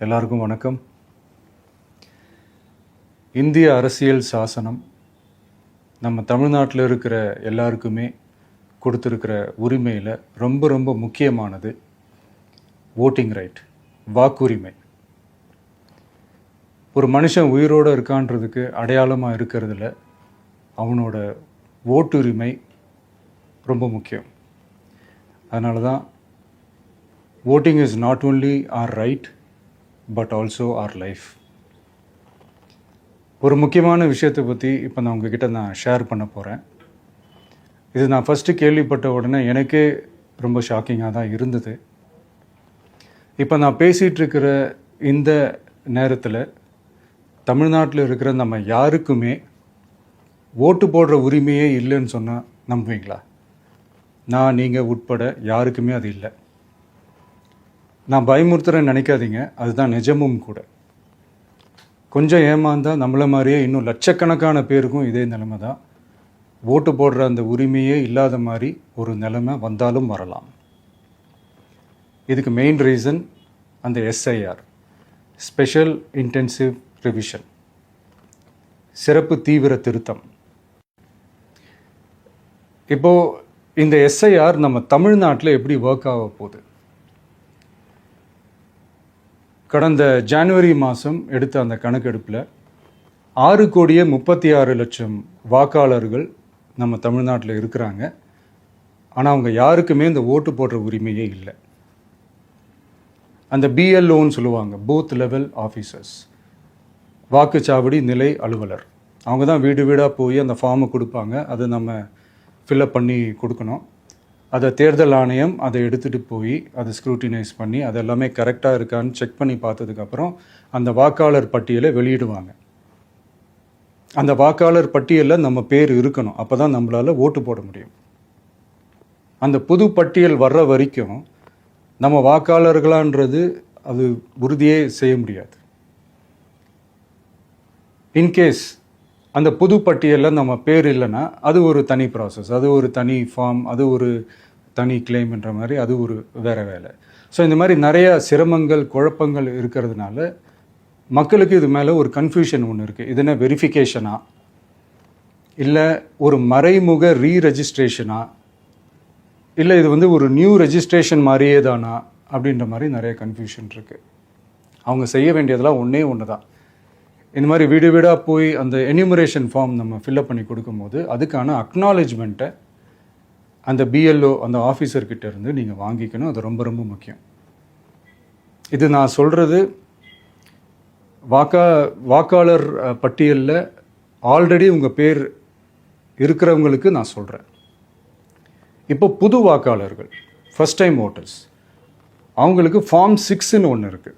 எல்லாருக்கும் வணக்கம். இந்திய அரசியல் சாசனம் நம்ம தமிழ்நாட்டில் இருக்கிற எல்லாருக்குமே கொடுத்துருக்கிற உரிமையில் ரொம்ப ரொம்ப முக்கியமானது ஓட்டிங் ரைட், வாக்குரிமை. ஒரு மனுஷன் உயிரோடு இருக்கான்றதுக்கு அடையாளமாக இருக்கிறதுல அவனோட ஓட்டுரிமை ரொம்ப முக்கியம். அதனால தான் voting is not only our right but also our life. ஒரு முக்கியமான விஷயத்தை பற்றி இப்போ நான் உங்ககிட்ட ஷேர் பண்ண போகிறேன். இது நான் ஃபஸ்ட்டு கேள்விப்பட்ட உடனே எனக்கே ரொம்ப ஷாக்கிங்காக தான் இருந்தது. இப்போ நான் பேசிகிட்டு இருக்கிற இந்த நேரத்தில் தமிழ்நாட்டில் இருக்கிற நம்ம யாருக்குமே ஓட்டு போடுற உரிமையே இல்லைன்னு சொன்னால் நம்புவீங்களா? நான் நீங்கள் உட்பட யாருக்குமே அது இல்லை. நான் பயமுறுத்துறேன்னு நினைக்காதீங்க, அதுதான் நிஜமும் கூட. கொஞ்சம் ஏமாந்தால் நம்மளை மாதிரியே இன்னும் லட்சக்கணக்கான பேருக்கும் இதே நிலைமை தான். ஓட்டு போடுற அந்த உரிமையே இல்லாத மாதிரி ஒரு நிலைமை வந்தாலும் வரலாம். இதுக்கு மெயின் ரீசன் அந்த எஸ்ஐஆர், ஸ்பெஷல் இன்டென்சிவ் ரிவிஷன், சிறப்பு தீவிர திருத்தம். இப்போது இந்த எஸ்ஐஆர் நம்ம தமிழ்நாட்டில் எப்படி ஒர்க் ஆக போகுது? கடந்த ஜனவரி மாதம் எடுத்த அந்த கணக்கெடுப்பில் 6,36,00,000 வாக்காளர்கள் நம்ம தமிழ்நாட்டில் இருக்கிறாங்க. ஆனால் அவங்க யாருக்குமே இந்த ஓட்டு போடுற உரிமையே இல்லை. அந்த பிஎல்ஓன்னு சொல்லுவாங்க, பூத் லெவல் ஆஃபீஸர்ஸ், வாக்குச்சாவடி நிலை அலுவலர். அவங்க தான் வீடு வீடாக போய் அந்த ஃபார்மை கொடுப்பாங்க. அதை நம்ம ஃபில்அப் பண்ணி கொடுக்கணும். அதை தேர்தல் ஆணையம் அதை எடுத்துகிட்டு போய் அதை ஸ்க்ரூட்டினைஸ் பண்ணி அது எல்லாமே கரெக்டாக இருக்கான்னு செக் பண்ணி பார்த்ததுக்கப்புறம் அந்த வாக்காளர் பட்டியலை வெளியிடுவாங்க. அந்த வாக்காளர் பட்டியலில் நம்ம பேர் இருக்கணும், அப்போ தான் நம்மளால் ஓட்டு போட முடியும். அந்த புது பட்டியல் வர்ற வரைக்கும் நம்ம வாக்காளர்களான்றது அது உறுதியே செய்ய முடியாது. இன்கேஸ் அந்த புது பட்டியலில் நம்ம பேர் இல்லைன்னா அது ஒரு தனி ப்ராசஸ், அது ஒரு தனி ஃபார்ம், அது ஒரு தனி கிளைம்ன்ற மாதிரி அது ஒரு வேறு வேலை. ஸோ இந்த மாதிரி நிறைய சிரமங்கள் குழப்பங்கள் இருக்கிறதுனால மக்களுக்கு இது மேலே ஒரு கன்ஃபியூஷன் ஒன்று இருக்குது. இது என்ன வெரிஃபிகேஷனா இல்லை ஒரு மறைமுக ரீரெஜிஸ்ட்ரேஷனா இல்லை இது ஒரு நியூ ரெஜிஸ்ட்ரேஷன் மாதிரியே தானா அப்படின்ற மாதிரி நிறைய கன்ஃபியூஷன் இருக்குது. அவங்க செய்ய வேண்டியதெல்லாம் ஒன்றே ஒன்று தான். இந்த மாதிரி வீடு வீடாக போய் அந்த என்யூமரேஷன் ஃபார்ம் நம்ம ஃபில்அப் பண்ணி கொடுக்கும்போது அதுக்கான அக்னாலேஜ்மெண்ட்டை அந்த பிஎல்ஓ அந்த ஆஃபீஸர்கிட்ட இருந்து நீங்கள் வாங்கிக்கணும். அது ரொம்ப ரொம்ப முக்கியம். இது நான் சொல்கிறது வாக்காளர் பட்டியலில் ஆல்ரெடி உங்கள் பேர் இருக்கிறவங்களுக்கு நான் சொல்கிறேன். இப்போ புது வாக்காளர்கள், ஃபஸ்ட் டைம் ஓட்டர்ஸ், அவங்களுக்கு ஃபார்ம் 6ன்னு ஒன்று இருக்குது.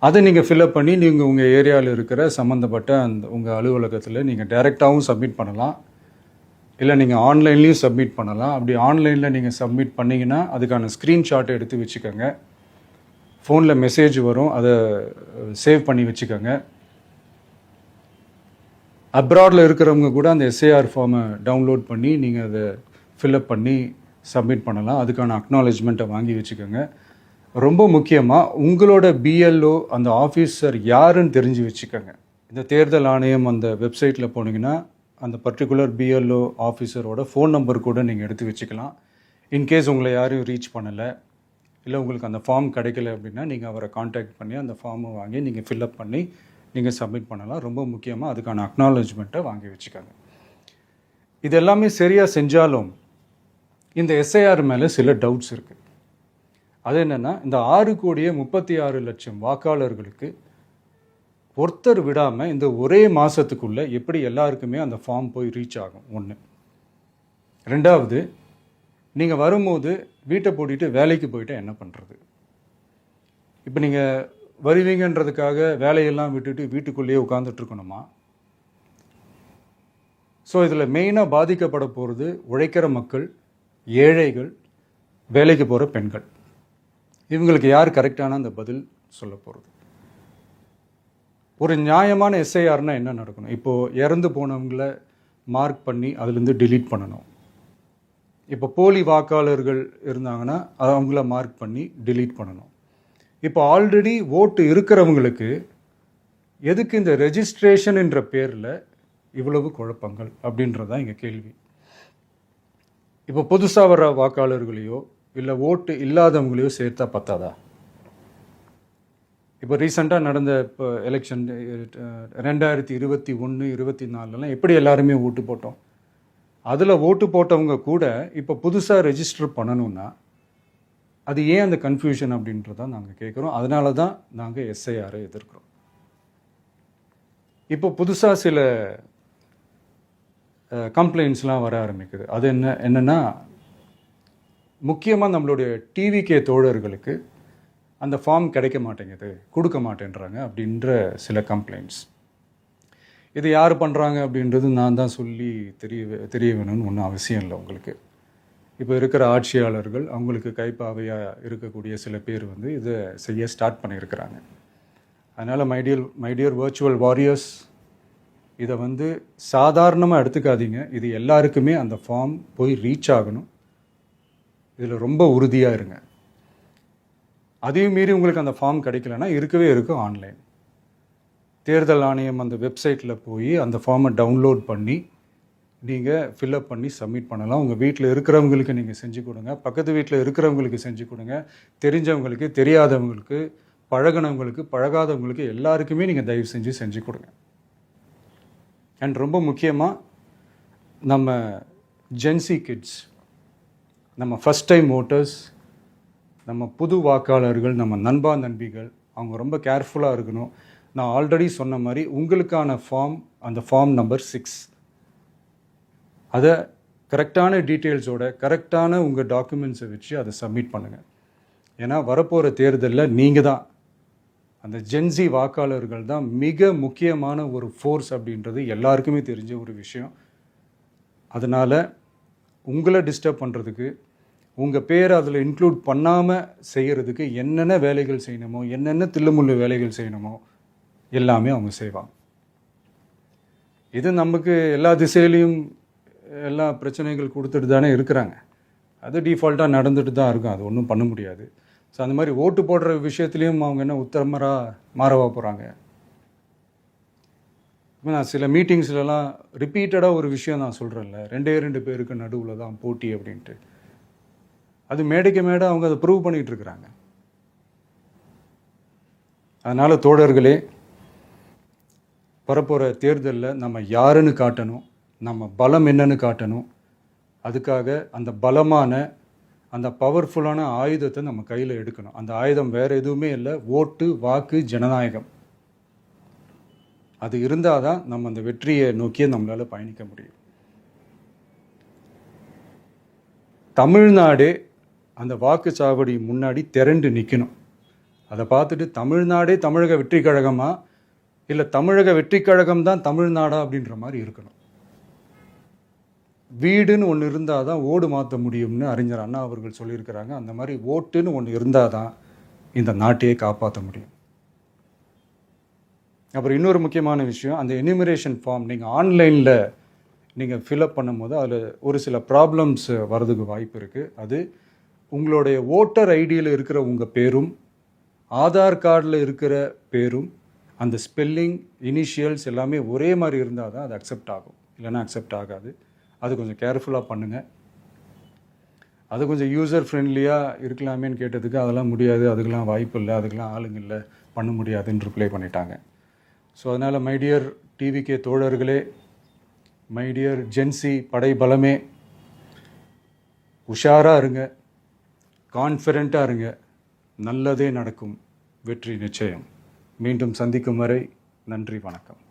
அதை நீங்கள் ஃபில்அப் பண்ணி நீங்கள் உங்கள் ஏரியாவில் இருக்கிற சம்மந்தப்பட்ட அந்த உங்கள் அலுவலகத்தில் நீங்கள் டைரெக்டாகவும் சப்மிட் பண்ணலாம், இல்லை நீங்கள் ஆன்லைன்லேயும் சப்மிட் பண்ணலாம். அப்படி ஆன்லைனில் நீங்கள் சப்மிட் பண்ணிங்கன்னா அதுக்கான ஸ்க்ரீன்ஷாட்டை எடுத்து வச்சுக்கோங்க. ஃபோனில் மெசேஜ் வரும், அதை சேவ் பண்ணி வச்சுக்கோங்க. அப்ராடில் இருக்கிறவங்க கூட அந்த எஸ்ஐஆர் ஃபார்மை டவுன்லோட் பண்ணி நீங்கள் அதை ஃபில்அப் பண்ணி சப்மிட் பண்ணலாம். அதுக்கான அக்னாலேஜ்மெண்ட்டை வாங்கி வச்சுக்கோங்க. ரொம்ப முக்கியமாக உங்களோட பிஎல்ஓ அந்த ஆஃபீஸர் யாருன்னு தெரிஞ்சு வச்சுக்கோங்க. இந்த தேர்தல் ஆணையம் அந்த வெப்சைட்டில் போனீங்கன்னா அந்த பர்டிகுலர் பிஎல்ஓ ஆஃபீஸரோட ஃபோன் நம்பர் கூட நீங்கள் எடுத்து வச்சுக்கலாம். இன்கேஸ் உங்களை யாரையும் ரீச் பண்ணலை இல்லை உங்களுக்கு அந்த ஃபார்ம் கிடைக்கல அப்படின்னா நீங்கள் அவரை காண்டாக்ட் பண்ணி அந்த ஃபார்மை வாங்கி நீங்கள் ஃபில்அப் பண்ணி நீங்கள் சப்மிட் பண்ணலாம். ரொம்ப முக்கியமாக அதுக்கான அக்னாலேஜ்மெண்ட்டை வாங்கி வச்சுக்கோங்க. இது எல்லாமே சரியாக செஞ்சாலும் இந்த எஸ்ஐஆர் மேலே சில டவுட்ஸ் இருக்குது. அது என்னென்னா, இந்த 6,36,00,000 வாக்காளர்களுக்கு ஒருத்தர் விடாமல் இந்த ஒரே மாதத்துக்குள்ளே எப்படி எல்லாருக்குமே அந்த ஃபார்ம் போய் ரீச் ஆகும்? ஒன்று. ரெண்டாவது, நீங்கள் வரும்போது வீட்டை பூட்டிட்டு வேலைக்கு போயிட்டு என்ன பண்ணுறது? இப்போ நீங்கள் வருவீங்கன்றதுக்காக வேலையெல்லாம் விட்டுட்டு வீட்டுக்குள்ளேயே உட்காந்துட்ருக்கணுமா? ஸோ இதில் மெயினாக பாதிக்கப்பட போகிறது உழைக்கிற மக்கள், ஏழைகள், வேலைக்கு போகிற பெண்கள். இவங்களுக்கு யார் கரெக்டான அந்த பதில் சொல்ல போகிறது? ஒரு நியாயமான எஸ்ஐஆர்னால் என்ன நடக்கணும்? இப்போது இறந்து போனவங்கள மார்க் பண்ணி அதுலேருந்து டிலீட் பண்ணணும். இப்போ போலி வாக்காளர்கள் இருந்தாங்கன்னா அவங்கள மார்க் பண்ணி டிலீட் பண்ணணும். இப்போ ஆல்ரெடி ஓட்டு இருக்கிறவங்களுக்கு எதுக்கு இந்த ரெஜிஸ்ட்ரேஷன் என்ற பேரில் இவ்வளவு குழப்பங்கள் அப்படின்றது தான் இங்கே கேள்வி. இப்போ புதுசாக வர வாக்காளர்களையோ இல்லை ஓட்டு இல்லாதவங்களையோ சேர்த்தா பத்தாதா? இப்போ ரீசெண்டாக நடந்த இப்போ எலெக்ஷன் 2021, 24 எப்படி எல்லாருமே ஓட்டு போட்டோம்? அதில் ஓட்டு போட்டவங்க கூட இப்போ புதுசாக ரெஜிஸ்டர் பண்ணணும்னா அது ஏன் அந்த கன்ஃபியூஷன் அப்படின்றதான் நாங்கள் கேட்குறோம். அதனால தான் நாங்கள் எஸ்ஐஆரை எதிர்க்கிறோம். இப்போ புதுசாக சில கம்ப்ளைண்ட்ஸ்லாம் வர ஆரம்பிக்குது. அது என்னென்னா முக்கியமாக நம்மளுடைய டிவிகே தோழர்களுக்கு அந்த ஃபார்ம் கிடைக்க மாட்டேங்குது, கொடுக்க மாட்டேன்றாங்க அப்படின்ற சில கம்ப்ளைண்ட்ஸ். இது யார் பண்ணுறாங்க அப்படின்றது நான் தான் சொல்லி தெரிய வேணும்னு ஒன்றும் அவசியம் இல்லை உங்களுக்கு. இப்போ இருக்கிற ஆட்சியாளர்கள் அவங்களுக்கு கைப்பாவையாக இருக்கக்கூடிய சில பேர் இதை செய்ய ஸ்டார்ட் பண்ணியிருக்கிறாங்க. அதனால் மைடியர் வர்ச்சுவல் வாரியர்ஸ், இதை சாதாரணமாக எடுத்துக்காதீங்க. இது எல்லாருக்குமே அந்த ஃபார்ம் போய் ரீச் ஆகணும். இதில் ரொம்ப உறுதியாக இருங்க. அதையும் மீறி உங்களுக்கு அந்த ஃபார்ம் கிடைக்கலன்னா இருக்கவே இருக்கும் ஆன்லைன். தேர்தல் ஆணையம் அந்த வெப்சைட்டில் போய் அந்த ஃபார்மை டவுன்லோட் பண்ணி நீங்கள் ஃபில்அப் பண்ணி சப்மிட் பண்ணலாம். உங்கள் வீட்டில் இருக்கிறவங்களுக்கு நீங்கள் செஞ்சு கொடுங்க, பக்கத்து வீட்டில் இருக்கிறவங்களுக்கு செஞ்சு கொடுங்க, தெரிஞ்சவங்களுக்கு, தெரியாதவங்களுக்கு, பழகினவங்களுக்கு, பழகாதவங்களுக்கு எல்லாருக்குமே நீங்கள் தயவு செஞ்சு கொடுங்க. அண்ட் ரொம்ப முக்கியமாக நம்ம ஜென்சி கிட்ஸ், நம்ம ஃபஸ்ட் டைம் ஓட்டர்ஸ், நம்ம புது வாக்காளர்கள், நம்ம நண்பா நண்பிகள், அவங்க ரொம்ப கேர்ஃபுல்லாக இருக்கணும். நான் ஆல்ரெடி சொன்ன மாதிரி உங்களுக்கான ஃபார்ம், அந்த ஃபார்ம் நம்பர் 6, அதை கரெக்டான டீட்டெயில்ஸோட கரெக்டான உங்கள் டாக்குமெண்ட்ஸை வச்சு அதை சப்மிட் பண்ணுங்கள். ஏன்னா வரப்போகிற தேர்தலில் நீங்கள் தான், அந்த ஜென்சி வாக்காளர்கள் தான் மிக முக்கியமான ஒரு ஃபோர்ஸ் அப்படின்றது எல்லாருக்குமே தெரிஞ்ச ஒரு விஷயம். அதனால் உங்களை டிஸ்டர்ப் பண்ணுறதுக்கு, உங்கள் பேரை அதில் இன்க்ளூட் பண்ணாமல் செய்கிறதுக்கு என்னென்ன வேலைகள் செய்யணுமோ, என்னென்ன தில்லுமுள்ளு வேலைகள் செய்யணுமோ எல்லாமே அவங்க செய்வாங்க. இது நமக்கு எல்லா திசையிலையும் எல்லா பிரச்சனைகள் கொடுத்துட்டு தானே இருக்கிறாங்க. அது டிஃபால்ட்டாக நடந்துட்டு தான் இருக்கும், அது ஒன்றும் பண்ண முடியாது. ஸோ அந்த மாதிரி ஓட்டு போடுற விஷயத்துலேயும் அவங்க என்ன உத்தரமராக மாறவா போகிறாங்க? இப்போ நான் சில மீட்டிங்ஸ்லலாம் ரிப்பீட்டடாக ஒரு விஷயம் நான் சொல்கிறேன்ல, 2 பேருக்கு நடுவில் தான் போட்டி அப்படின்ட்டு. அது மேடைக்கு மேடை அவங்க அதை ப்ரூவ் பண்ணிகிட்டு இருக்கிறாங்க. அதனால் தோழர்களே, வரப்போகிற தேர்தலில் நம்ம யாருன்னு காட்டணும், நம்ம பலம் என்னன்னு காட்டணும். அதுக்காக அந்த பலமான, அந்த பவர்ஃபுல்லான ஆயுதத்தை நம்ம கையில் எடுக்கணும். அந்த ஆயுதம் வேறு எதுவுமே இல்லை, ஓட்டு, வாக்கு, ஜனநாயகம். அது இருந்தால் தான் நம்ம அந்த வெற்றியை நோக்கியே நம்மளால் பயணிக்க முடியும். தமிழ்நாடே அந்த வாக்குச்சாவடி முன்னாடி திரண்டு நிற்கணும். அதை பார்த்துட்டு தமிழ்நாடே தமிழக வெற்றி கழகமா, இல்லை தமிழக வெற்றி கழகம் தான் தமிழ்நாடா அப்படின்ற மாதிரி இருக்கணும். வீடுன்னு ஒன்று இருந்தால் தான் ஓடு மாற்ற முடியும்னு அறிஞர் அண்ணா அவர்கள் சொல்லியிருக்கிறாங்க. அந்த மாதிரி ஓட்டுன்னு ஒன்று இருந்தால் தான் இந்த நாட்டையே காப்பாற்ற முடியும். அப்புறம் இன்னொரு முக்கியமான விஷயம், அந்த எனிமரேஷன் ஃபார்ம் நீங்கள் ஆன்லைனில் நீங்கள் ஃபில்அப் பண்ணும்போது அதில் ஒரு சில ப்ராப்ளம்ஸ் வர்றதுக்கு வாய்ப்பு இருக்குது. அது உங்களுடைய ஓட்டர் ஐடியில் இருக்கிற உங்கள் பேரும், ஆதார் கார்டில் இருக்கிற பேரும், அந்த ஸ்பெல்லிங், இனிஷியல்ஸ் எல்லாமே ஒரே மாதிரி இருந்தால் தான் அது அக்செப்ட் ஆகும், இல்லைன்னா அக்செப்ட் ஆகாது. அது கொஞ்சம் கேர்ஃபுல்லாக பண்ணுங்கள். அது கொஞ்சம் யூசர் ஃப்ரெண்ட்லியாக இருக்கலாமேன்னு கேட்டதுக்கு அதெல்லாம் முடியாது, அதுக்கெல்லாம் வாய்ப்பு இல்லை, அதுக்கெல்லாம் ஆளுங்க இல்லை, பண்ண முடியாதுன்னு ரிப்ளை பண்ணிட்டாங்க. ஸோ அதனால் மைடியர் டிவிகே தோழர்களே, மைடியர் ஜென்சி படை பலமே, உஷாராக இருங்க, கான்ஃபிடெண்ட்டாக இருங்க, நல்லதே நடக்கும், வெற்றி நிச்சயம். மீண்டும் சந்திக்கும் வரை நன்றி, வணக்கம்.